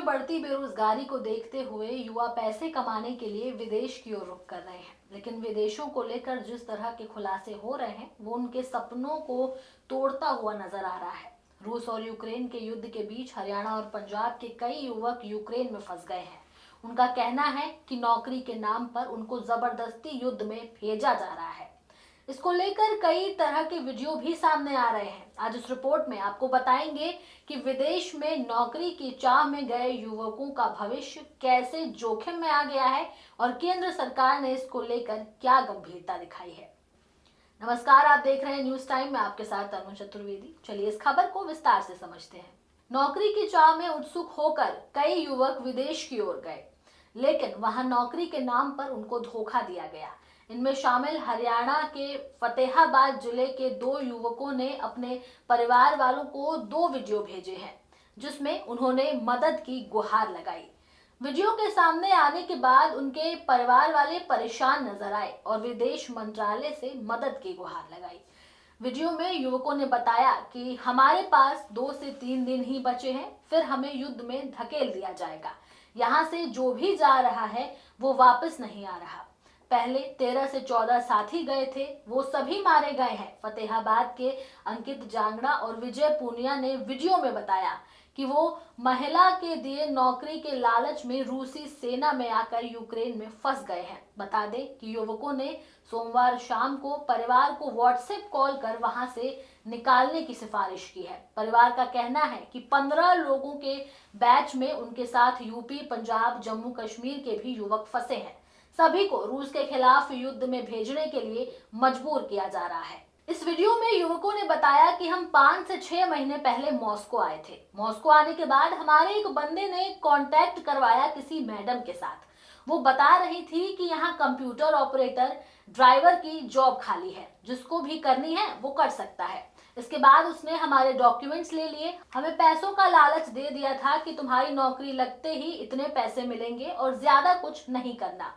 में बढ़ती बेरोजगारी को देखते हुए युवा पैसे कमाने के लिए विदेश की ओर रुख कर रहे हैं, लेकिन विदेशों को लेकर जिस तरह के खुलासे हो रहे हैं वो उनके सपनों को तोड़ता हुआ नजर आ रहा है। रूस और यूक्रेन के युद्ध के बीच हरियाणा और पंजाब के कई युवक यूक्रेन में फंस गए हैं। उनका कहना है कि नौकरी के नाम पर उनको जबरदस्ती युद्ध में भेजा जा रहा है। इसको लेकर कई तरह के वीडियो भी सामने आ रहे हैं। आज इस रिपोर्ट में आपको बताएंगे कि विदेश में नौकरी की चाह में गए युवकों का भविष्य कैसे जोखिम में आ गया है और केंद्र सरकार ने इसको लेकर क्या गंभीरता दिखाई है। नमस्कार, आप देख रहे हैं न्यूज टाइम में, आपके साथ अनु चतुर्वेदी। चलिए इस खबर को विस्तार से समझते हैं। नौकरी की चाह में उत्सुक होकर कई युवक विदेश की ओर गए, लेकिन वहां नौकरी के नाम पर उनको धोखा दिया गया। इनमें शामिल हरियाणा के फतेहाबाद जिले के 2 युवकों ने अपने परिवार वालों को 2 वीडियो भेजे हैं, जिसमें उन्होंने मदद की गुहार लगाई। वीडियो के सामने आने के बाद उनके परिवार वाले परेशान नजर आए और विदेश मंत्रालय से मदद की गुहार लगाई। वीडियो में युवकों ने बताया कि हमारे पास 2 से 3 दिन ही बचे हैं, फिर हमें युद्ध में धकेल दिया जाएगा। यहाँ से जो भी जा रहा है वो वापस नहीं आ रहा। पहले 13 से 14 साथी गए थे, वो सभी मारे गए हैं। फतेहाबाद के अंकित जांगड़ा और विजय पूनिया ने वीडियो में बताया कि वो महिला के दिए नौकरी के लालच में रूसी सेना में आकर यूक्रेन में फंस गए हैं। बता दें कि युवकों ने सोमवार शाम को परिवार को व्हाट्सएप कॉल कर वहां से निकालने की सिफारिश की है। परिवार का कहना है कि 15 लोगों के बैच में उनके साथ यूपी, पंजाब, जम्मू कश्मीर के भी युवक फंसे हैं। सभी को रूस के खिलाफ युद्ध में भेजने के लिए मजबूर किया जा रहा है। इस वीडियो में युवकों ने बताया कि हम 5 से 6 महीने पहले मॉस्को आए थे। मॉस्को आने के बाद हमारे एक बंदे ने कांटेक्ट करवाया किसी मैडम के साथ। वो बता रही थी कि यहाँ कंप्यूटर ऑपरेटर, ड्राइवर की जॉब खाली है, जिसको भी करनी है वो कर सकता है। इसके बाद उसने हमारे डॉक्यूमेंट्स ले लिए, हमें पैसों का लालच दे दिया था कि तुम्हारी नौकरी लगते ही इतने पैसे मिलेंगे और ज्यादा कुछ नहीं करना।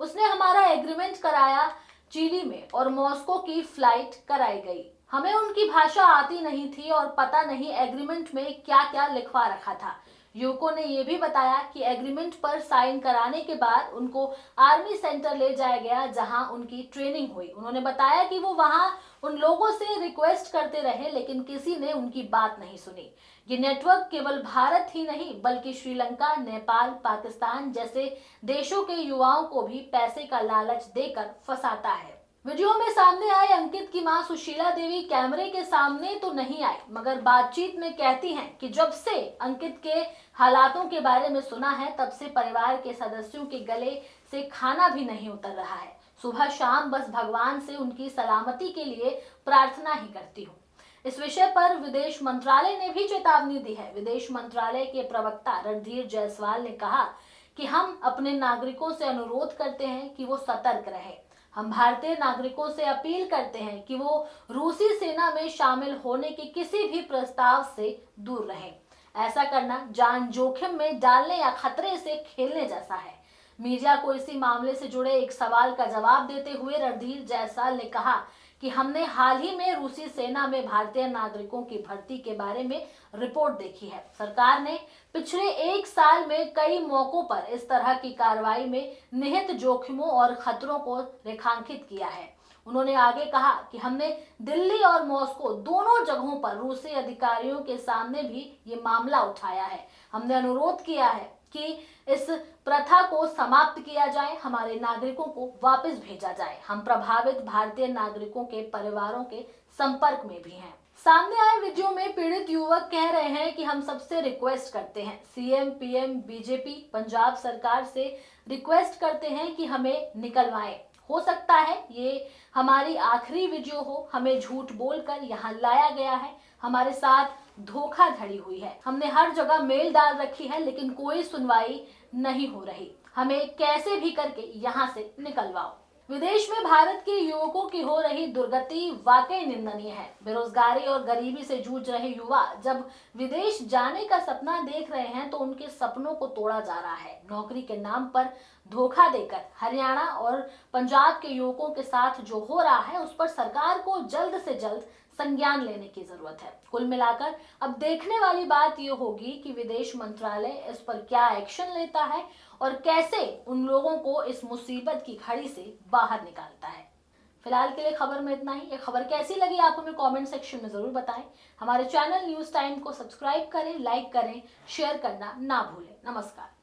उसने हमारा एग्रीमेंट कराया चिली में और मॉस्को की फ्लाइट कराई गई। हमें उनकी भाषा आती नहीं थी और पता नहीं एग्रीमेंट में क्या क्या लिखवा रखा था। युवकों ने यह भी बताया कि एग्रीमेंट पर साइन कराने के बाद उनको आर्मी सेंटर ले जाया गया, जहां उनकी ट्रेनिंग हुई। उन्होंने बताया कि वो वहां उन लोगों से रिक्वेस्ट करते रहे, लेकिन किसी ने उनकी बात नहीं सुनी। ये नेटवर्क केवल भारत ही नहीं बल्कि श्रीलंका, नेपाल, पाकिस्तान जैसे देशों के युवाओं को भी पैसे का लालच देकर फंसाता है। वीडियो में सामने आए अंकित की मां सुशीला देवी कैमरे के सामने तो नहीं आई, मगर बातचीत में कहती हैं कि जब से अंकित के हालातों के बारे में सुना है, तब से परिवार के सदस्यों के गले से खाना भी नहीं उतर रहा है। सुबह शाम बस भगवान से उनकी सलामती के लिए प्रार्थना ही करती हूँ। इस विषय पर विदेश मंत्रालय ने भी चेतावनी दी है। विदेश मंत्रालय के प्रवक्ता रणधीर जायसवाल ने कहा कि हम अपने नागरिकों से अनुरोध करते हैं कि वो सतर्क रहें। हम भारतीय नागरिकों से अपील करते हैं कि वो रूसी सेना में शामिल होने के किसी भी प्रस्ताव से दूर रहें। ऐसा करना जान जोखिम में डालने या खतरे से खेलने जैसा है। मीडिया को इसी मामले से जुड़े एक सवाल का जवाब देते हुए रणधीर जायसवाल ने कहा कि हमने हाल ही में रूसी सेना में भारतीय नागरिकों की भर्ती के बारे में रिपोर्ट देखी है। सरकार ने पिछले 1 साल में कई मौकों पर इस तरह की कार्रवाई में निहित जोखिमों और खतरों को रेखांकित किया है। उन्होंने आगे कहा कि हमने दिल्ली और मॉस्को दोनों जगहों पर रूसी अधिकारियों के सामने भी ये मामला उठाया है। हमने अनुरोध किया है कि इस प्रथा को समाप्त किया जाए, हमारे नागरिकों को वापस भेजा जाए। हम प्रभावित भारतीय नागरिकों के परिवारों के संपर्क में भी हैं। सामने आए वीडियो में पीड़ित युवक कह रहे हैं कि हम सबसे रिक्वेस्ट करते हैं, सीएम, पीएम, बीजेपी, पंजाब सरकार से रिक्वेस्ट करते हैं कि हमें निकलवाएं। हो सकता है ये हमारी आखिरी वीडियो हो। हमें झूठ बोलकर यहाँ लाया गया है, हमारे साथ धोखाधड़ी हुई है। हमने हर जगह मेल डाल रखी है, लेकिन कोई सुनवाई नहीं हो रही। हमें कैसे भी करके यहाँ से निकलवाओ। विदेश में भारत के युवकों की हो रही दुर्गति वाकई निंदनीय है। बेरोजगारी और गरीबी से जूझ रहे युवा जब विदेश जाने का सपना देख रहे हैं तो उनके सपनों को तोड़ा जा रहा है। नौकरी के नाम पर धोखा देकर हरियाणा और पंजाब के युवकों के साथ जो हो रहा है उस पर सरकार को जल्द से जल्द संज्ञान लेने की जरूरत है। कुल मिलाकर अब देखने वाली बात यह होगी कि विदेश मंत्रालय इस पर क्या एक्शन लेता है और कैसे उन लोगों को इस मुसीबत की घड़ी से बाहर निकालता है। फिलहाल के लिए खबर में इतना ही। ये खबर कैसी लगी आप हमें कमेंट सेक्शन में जरूर बताएं। हमारे चैनल न्यूज टाइम को सब्सक्राइब करें, लाइक करें, शेयर करना ना भूलें। नमस्कार।